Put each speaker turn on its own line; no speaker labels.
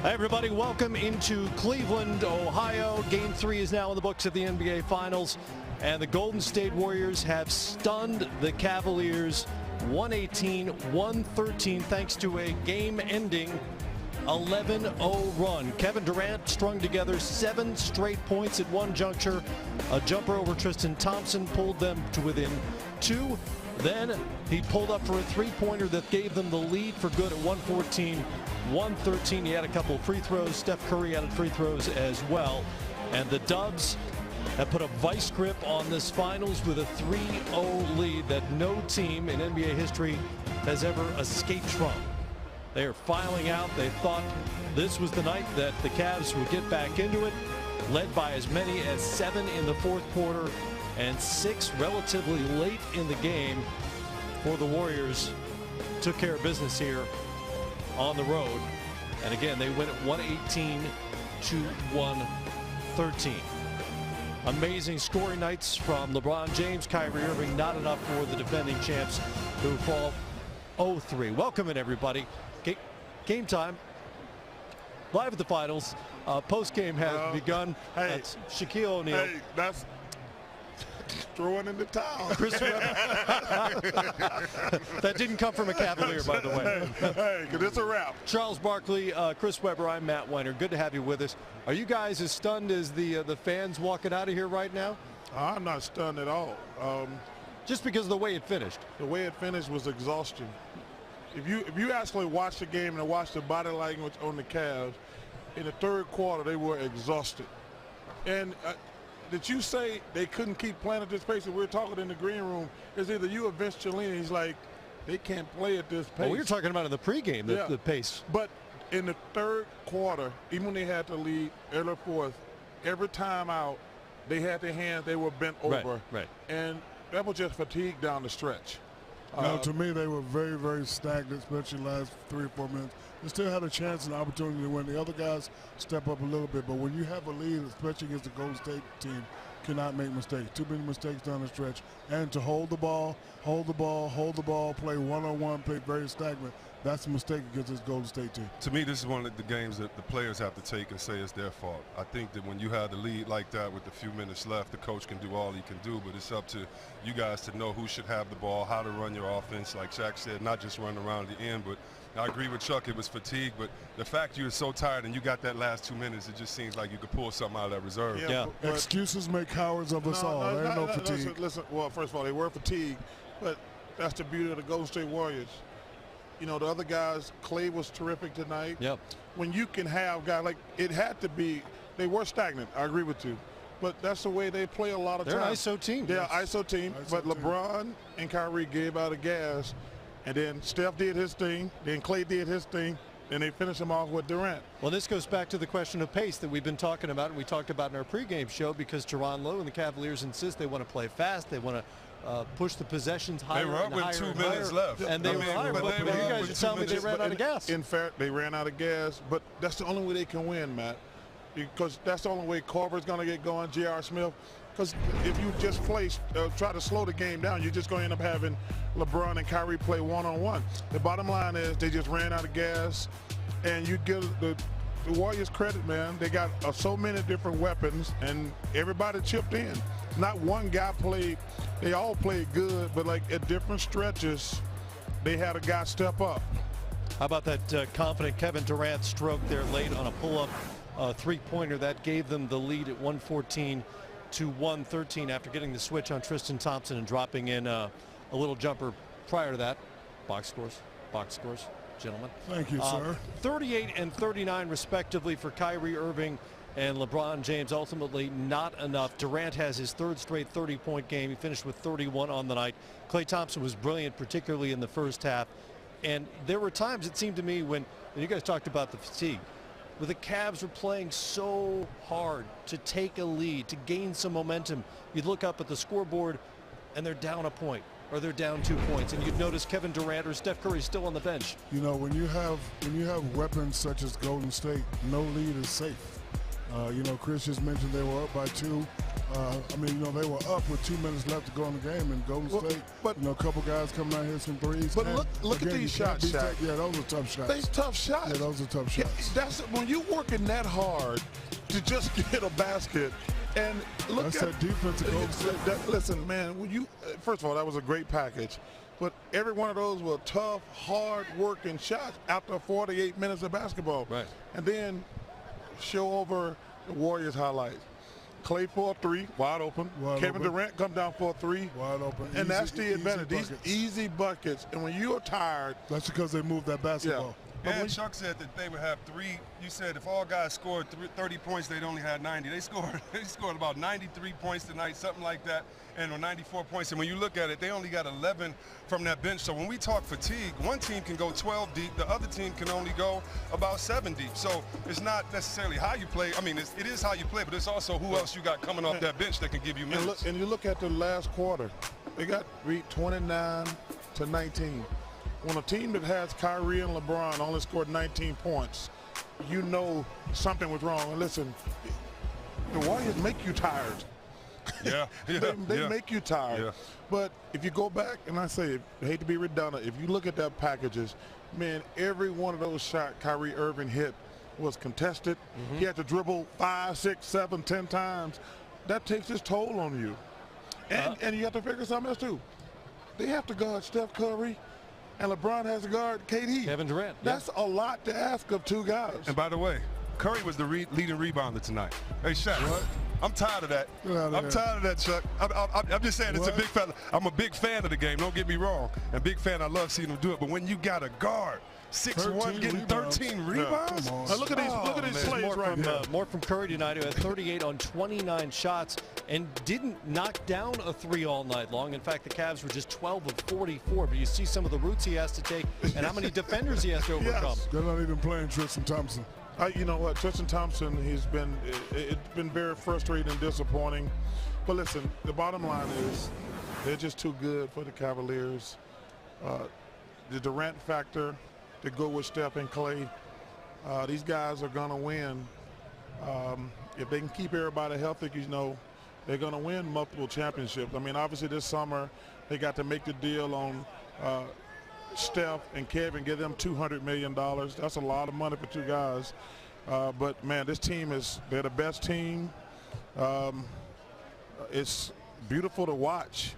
Hi everybody, welcome into Cleveland, Ohio. Game 3 is now in the books of the NBA Finals, and the Golden State Warriors have stunned the Cavaliers 118-113 thanks to a game-ending 11-0 run. Kevin Durant strung together 7 straight points at one juncture. A jumper over Tristan Thompson pulled them to within 2. Then he pulled up for a three-pointer that gave them the lead for good at 114-113. He had a couple of free throws. Steph Curry added free throws as well. And the Dubs have put a vice grip on this finals with a 3-0 lead that no team in NBA history has ever escaped from. They are filing out. They thought this was the night that the Cavs would get back into it, led by as many as 7 in the fourth quarter and 6 relatively late in the game for the Warriors. Took care of business here on the road. And again, they win at 118-113. Amazing scoring nights from LeBron James, Kyrie Irving. Not enough for the defending champs who fall 0-3. Welcome in, everybody. Game time. Live at the finals. Post-game has begun.
Hey,
that's Shaquille O'Neal.
Hey, that's throwing in the towel.
Chris Webber. That didn't come from a Cavalier, by the way.
Hey, because it's a wrap.
Charles Barkley, Chris Webber, I'm Matt Weiner. Good to have you with us. Are you guys as stunned as the fans walking out of here right now?
I'm not stunned at all.
Just because of the way it finished.
The way it finished was exhaustion. If you actually watch the game and watch the body language on the Cavs, in the third quarter they were exhausted. And did you say they couldn't keep playing at this pace? And we were talking in the green room. It's either you or Vince Cellini. He's like, they can't play at this pace.
Well, we were talking about in the pregame, the pace.
But in the third quarter, even when they had to lead early fourth, every time out, they had their hands, they were bent over.
Right.
And that was just fatigue down the stretch.
No, to me, they were very, very stagnant, especially the last 3 or 4 minutes. They still had a chance and opportunity to win. The other guys step up a little bit, but when you have a lead, especially against the Golden State team, cannot make mistakes. Too many mistakes down the stretch. And to hold the ball, play one-on-one, play very stagnant, that's a mistake against this Golden State team.
To me, this is one of the games that the players have to take and say it's their fault. I think that when you have the lead like that with a few minutes left, the coach can do all he can do, but it's up to you guys to know who should have the ball, how to run your offense. Like Shaq said, not just run around at the end, but I agree with Chuck, it was fatigue, but the fact you were so tired and you got that last 2 minutes, it just seems like you could pull something out of that reserve.
Yeah.
But excuses make cowards of us all. There ain't no fatigue.
Listen, well, first of all, they were fatigued, but that's the beauty of the Golden State Warriors. You know, the other guys, Clay was terrific tonight.
Yep.
When you can have guys like, it had to be, they were stagnant, I agree with you. But that's the way they play a lot of times.
They're an ISO team.
They're an ISO team, but LeBron and Kyrie gave out a gas, and then Steph did his thing, then Clay did his thing, and they finished him off with Durant.
Well, this goes back to the question of pace that we've been talking about, and we talked about in our pregame show, because Teron Lowe and the Cavaliers insist they want to play fast, they want to push the possessions higher.
They were up
and
with
higher
2
and
minutes
higher,
left.
and they were higher. But you guys are telling me they ran out of gas.
In fact, they ran out of gas, but that's the only way they can win, Matt, because that's the only way Korver's going to get going, J.R. Smith. Because if you just try to slow the game down, you're just going to end up having LeBron and Kyrie play one-on-one. The bottom line is they just ran out of gas, and you give the Warriors credit, man. They got so many different weapons, and everybody chipped in. Not one guy played. They all played good, but like at different stretches, they had a guy step up.
How about that confident Kevin Durant stroke there late on a pull-up three-pointer that gave them the lead at 114-113 after getting the switch on Tristan Thompson and dropping in a little jumper prior to that. Box scores, gentlemen.
Thank you, sir.
38 and 39 respectively for Kyrie Irving and LeBron James. Ultimately not enough. Durant has his 3rd straight 30-point game. He finished with 31 on the night. Klay Thompson was brilliant, particularly in the first half. And there were times, it seemed to me, when you guys talked about the fatigue, where the Cavs were playing so hard to take a lead, to gain some momentum. You'd look up at the scoreboard and they're down a point, or they're down 2 points, and you'd notice Kevin Durant or Steph Curry still on the bench.
You know, when you have weapons such as Golden State, no lead is safe. You know, Chris just mentioned they were up by 2. I mean, you know, they were up with 2 minutes left to go in the game, and Golden State,
but,
you know, a couple guys coming out here some threes.
But look
again,
at these shots, Shaq.
Yeah, those are tough shots.
These tough shots.
Yeah, those are tough shots.
Yeah, that's when you're working that hard to just get a basket. And look
that's
at
that defensive Golden State.
Listen, man, when you first of all, that was a great package. But every one of those were tough, hard-working shots after 48 minutes of basketball.
Right.
And then show over the Warriors highlights. Clay for a 3, wide open. Kevin Durant come down for a 3.
Wide open.
And that's the advantage. These easy buckets. And when you're tired.
That's because they moved that basketball.
Yeah.
And Chuck said that they would have 3. You said if all guys scored 30 points, they'd only had 90. They scored about 93 points tonight, something like that, and or 94 points. And when you look at it, they only got 11 from that bench. So when we talk fatigue, one team can go 12 deep, the other team can only go about 7 deep. So it's not necessarily how you play. I mean, it is how you play, but it's also who else you got coming off that bench that can give you minutes.
And you look at the last quarter, they got beat 29-19. When a team that has Kyrie and LeBron only scored 19 points, you know something was wrong. And listen, the Warriors make you tired.
Yeah,
they make you tired.
Yeah.
But if you go back, and I say, I hate to be redundant, if you look at that packages, man, every one of those shots Kyrie Irving hit was contested. He had to dribble 5, 6, 7, 10 times. That takes its toll on you. And you have to figure something else too. They have to guard Steph Curry, and LeBron has to guard KD.
Kevin Durant.
That's a lot to ask of 2 guys.
And by the way, Curry was the leading rebounder tonight. Hey, Shaq, I'm tired of that. I'm tired of that, Chuck. I'm just saying it's a big fella. I'm a big fan of the game, don't get me wrong. And big fan, I love seeing him do it. But when you got a guard, 6'1", getting 13 rebounds.
Now look at these plays right now.
More from Curry tonight, who had 38 on 29 shots and didn't knock down a 3 all night long. In fact, the Cavs were just 12 of 44. But you see some of the routes he has to take and how many defenders he has to overcome.
They're not even playing Tristan Thompson.
You know what, Tristan Thompson, it's been very frustrating and disappointing. But listen, the bottom line is they're just too good for the Cavaliers. The Durant factor to go with Steph and Clay, these guys are going to win. If they can keep everybody healthy, you know, they're going to win multiple championships. I mean, obviously this summer they got to make the deal on Steph and Kevin, give them $200 million. That's a lot of money for 2 guys. But, man, this team they're the best team. It's beautiful to watch.